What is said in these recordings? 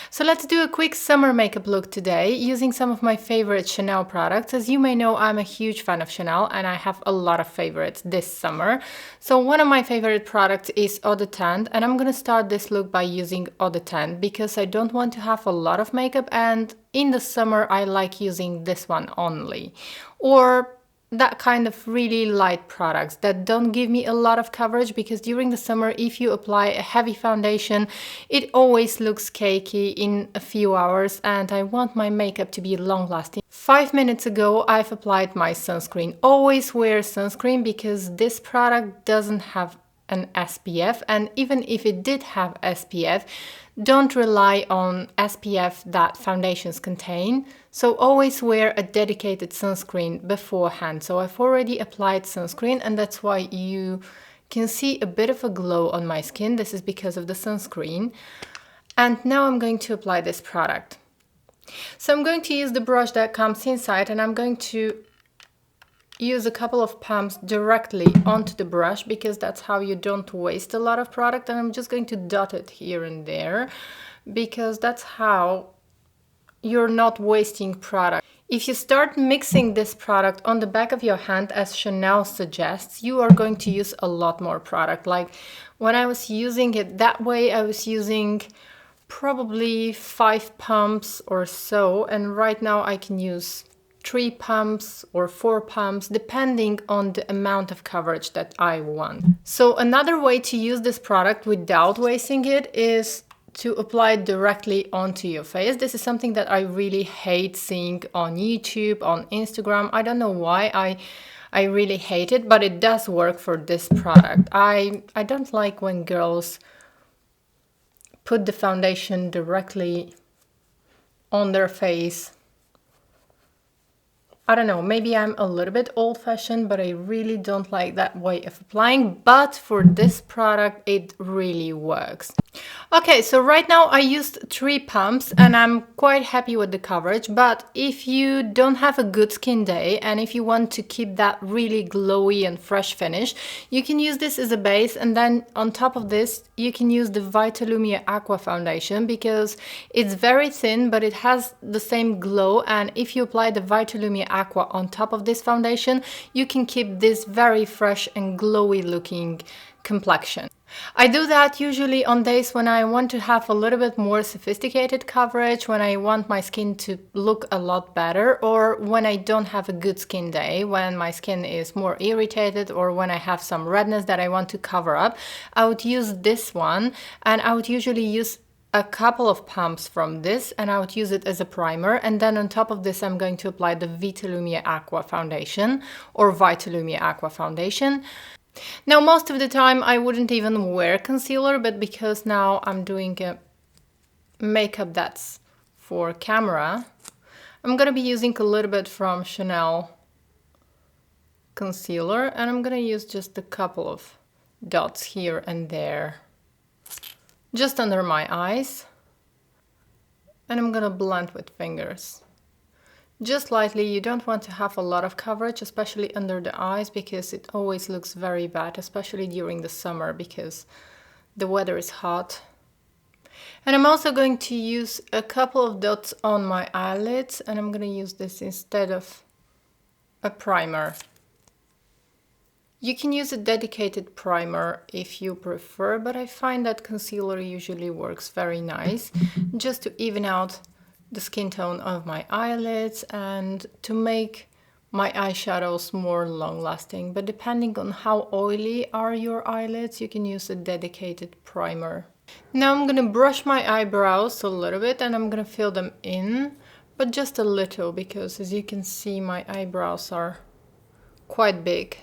So let's do a quick summer makeup look today using some of my favorite Chanel products. As you may know, I'm a huge fan of Chanel and I have a lot of favorites this summer. So one of my favorite products is Eau de Teint, and I'm gonna start this look by using Eau de Teint because I don't want to have a lot of makeup, and in the summer I like using this one only. Or that kind of really light products that don't give me a lot of coverage, because during the summer if you apply a heavy foundation it always looks cakey in a few hours and I want my makeup to be long lasting. 5 minutes ago I've applied my sunscreen. Always wear sunscreen because this product doesn't have an SPF, and even if it did have SPF, don't rely on SPF that foundations contain. So always wear a dedicated sunscreen beforehand. So I've already applied sunscreen and that's why you can see a bit of a glow on my skin. This is because of the sunscreen. And now I'm going to apply this product. So I'm going to use the brush that comes inside and I'm going to use a couple of pumps directly onto the brush because that's how you don't waste a lot of product, and I'm just going to dot it here and there because that's how you're not wasting product. If you start mixing this product on the back of your hand as Chanel suggests, you are going to use a lot more product. Like when I was using it that way, I was using probably 5 pumps or so, and right now I can use 3 pumps or 4 pumps depending on the amount of coverage that I want. So another way to use this product without wasting it is to apply it directly onto your face. This is something that I really hate seeing on YouTube, on Instagram. I don't know why I really hate it, but it does work for this product. I don't like when girls put the foundation directly on their face. I don't know, maybe I'm a little bit old-fashioned, but I really don't like that way of applying. But for this product, it really works. Okay, so right now I used 3 pumps and I'm quite happy with the coverage. But if you don't have a good skin day and if you want to keep that really glowy and fresh finish, you can use this as a base, and then on top of this you can use the Lumiere Aqua foundation because it's very thin but it has the same glow, and if you apply the Lumiere Aqua on top of this foundation, you can keep this very fresh and glowy looking complexion. I do that usually on days when I want to have a little bit more sophisticated coverage, when I want my skin to look a lot better, or when I don't have a good skin day, when my skin is more irritated, or when I have some redness that I want to cover up. I would use this one, and I would usually use a couple of pumps from this and I would use it as a primer, and then on top of this I'm going to apply the Lumiere Aqua foundation or Lumiere Aqua foundation. Now most of the time I wouldn't even wear concealer, but because now I'm doing a makeup that's for camera, I'm gonna be using a little bit from Chanel concealer, and I'm gonna use just a couple of dots here and there, just under my eyes, and I'm gonna blend with fingers. Just lightly. You don't want to have a lot of coverage, especially under the eyes, because it always looks very bad, especially during the summer because the weather is hot. And I'm also going to use a couple of dots on my eyelids, and I'm going to use this instead of a primer. You can use a dedicated primer if you prefer, but I find that concealer usually works very nice just to even out the skin tone of my eyelids and to make my eyeshadows more long-lasting. But depending on how oily are your eyelids, you can use a dedicated primer. Now I'm gonna brush my eyebrows a little bit and I'm gonna fill them in, but just a little, because as you can see my eyebrows are quite big.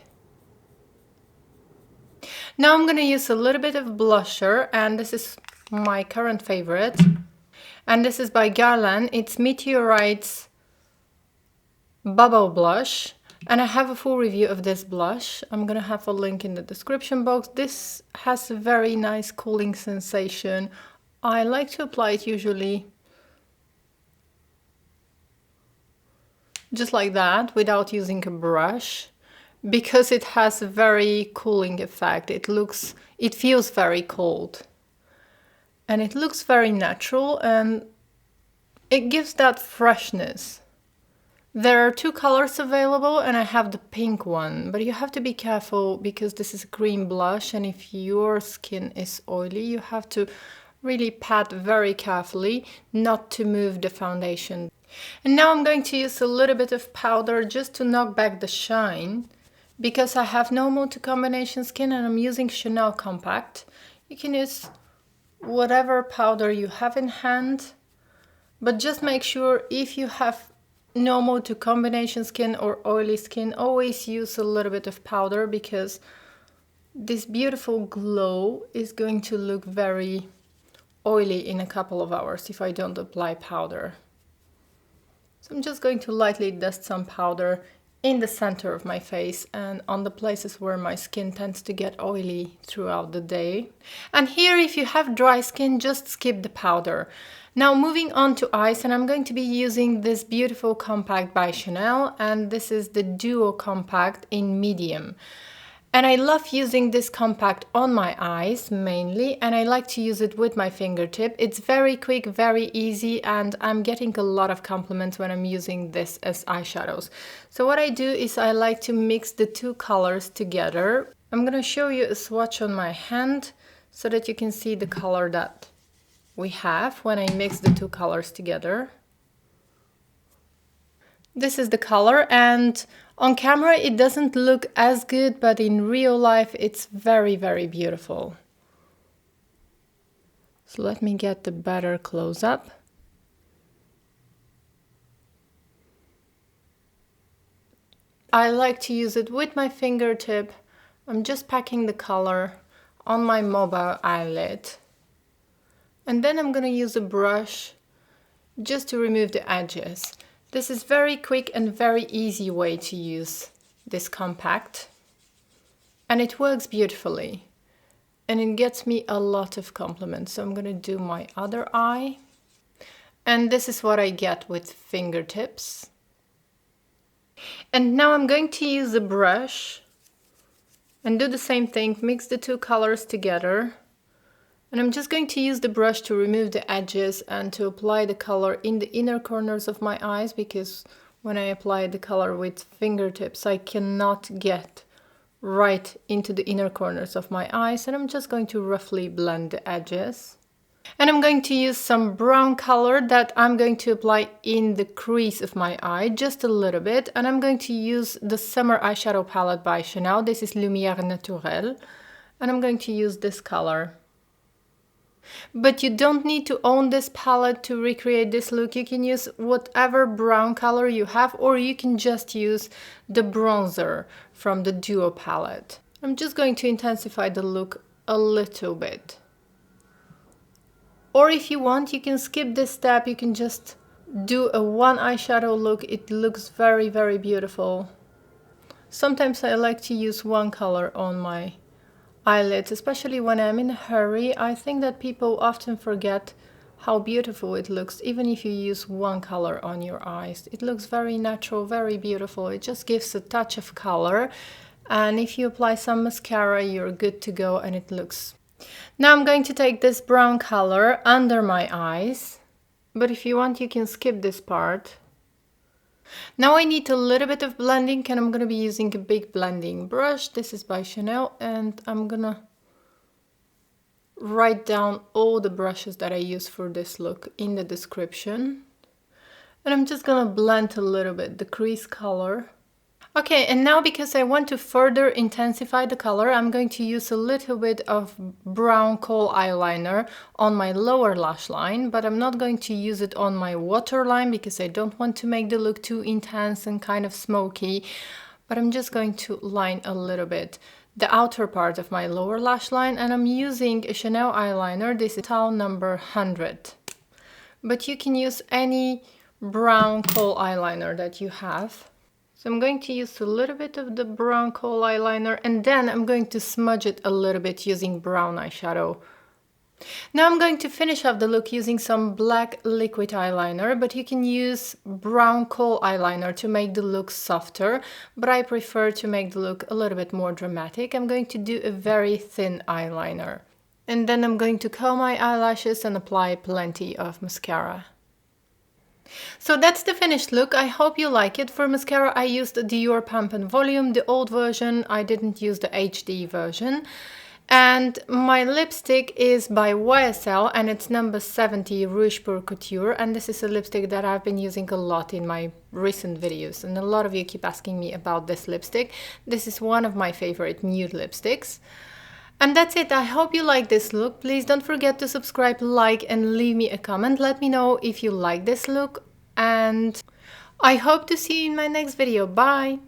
Now I'm gonna use a little bit of blusher, and this is my current favorite. And this is by Guerlain. It's Meteorite's Bubble Blush. And I have a full review of this blush. I'm gonna have a link in the description box. This has a very nice cooling sensation. I like to apply it usually just like that, without using a brush, because it has a very cooling effect. It feels very cold. And it looks very natural and it gives that freshness. There are 2 colors available and I have the pink one, but you have to be careful because this is a cream blush, and if your skin is oily, you have to really pat very carefully not to move the foundation. And now I'm going to use a little bit of powder just to knock back the shine, because I have normal to combination skin and I'm using Chanel Compact. You can use whatever powder you have in hand, but just make sure if you have normal to combination skin or oily skin, always use a little bit of powder, because this beautiful glow is going to look very oily in a couple of hours if I don't apply powder. So I'm just going to lightly dust some powder in the center of my face and on the places where my skin tends to get oily throughout the day. And here, if you have dry skin, just skip the powder. Now moving on to eyes, and I'm going to be using this beautiful compact by Chanel, and this is the Duo Compact in medium. And I love using this compact on my eyes mainly, and I like to use it with my fingertip. It's very quick, very easy, and I'm getting a lot of compliments when I'm using this as eyeshadows. So what I do is I like to mix the 2 colors together. I'm gonna show you a swatch on my hand so that you can see the color that we have when I mix the 2 colors together. This is the color, and on camera it doesn't look as good, but in real life it's very, very beautiful. So let me get the better close-up. I like to use it with my fingertip. I'm just packing the color on my mobile eyelid. And then I'm going to use a brush just to remove the edges. This is very quick and very easy way to use this compact. And it works beautifully. And it gets me a lot of compliments. So I'm going to do my other eye. And this is what I get with fingertips. And now I'm going to use a brush and do the same thing, mix the 2 colors together. And I'm just going to use the brush to remove the edges and to apply the color in the inner corners of my eyes, because when I apply the color with fingertips, I cannot get right into the inner corners of my eyes. And I'm just going to roughly blend the edges. And I'm going to use some brown color that I'm going to apply in the crease of my eye, just a little bit. And I'm going to use the summer eyeshadow palette by Chanel. This is Lumiere Naturelle. And I'm going to use this color. But you don't need to own this palette to recreate this look. You can use whatever brown color you have, or you can just use the bronzer from the Duo palette. I'm just going to intensify the look a little bit. Or if you want, you can skip this step. You can just do a 1 eyeshadow look. It looks very, very beautiful. Sometimes I like to use 1 color on my eyelids, especially when I'm in a hurry. I think that people often forget how beautiful it looks, even if you use 1 color on your eyes. It looks very natural, very beautiful. It just gives a touch of color. And if you apply some mascara, you're good to go, and it looks. Now I'm going to take this brown color under my eyes, but if you want, you can skip this part. Now I need a little bit of blending, and I'm going to be using a big blending brush. This is by Chanel, and I'm going to write down all the brushes that I use for this look in the description. And I'm just going to blend a little bit the crease color. Okay, and now because I want to further intensify the color, I'm going to use a little bit of brown kohl eyeliner on my lower lash line, but I'm not going to use it on my waterline because I don't want to make the look too intense and kind of smoky, but I'm just going to line a little bit the outer part of my lower lash line, and I'm using a Chanel eyeliner. This is towel number 100, but you can use any brown kohl eyeliner that you have. So I'm going to use a little bit of the brown kohl eyeliner, and then I'm going to smudge it a little bit using brown eyeshadow. Now I'm going to finish off the look using some black liquid eyeliner, but you can use brown kohl eyeliner to make the look softer, but I prefer to make the look a little bit more dramatic. I'm going to do a very thin eyeliner. And then I'm going to curl my eyelashes and apply plenty of mascara. So that's the finished look. I hope you like it. For mascara I used the Dior Pump and Volume, the old version. I didn't use the HD version. And my lipstick is by YSL and it's number 70 Rouge Pour Couture, and this is a lipstick that I've been using a lot in my recent videos, and a lot of you keep asking me about this lipstick. This is one of my favorite nude lipsticks. And that's it. I hope you like this look. Please don't forget to subscribe, like, and leave me a comment. Let me know if you like this look, and I hope to see you in my next video. Bye!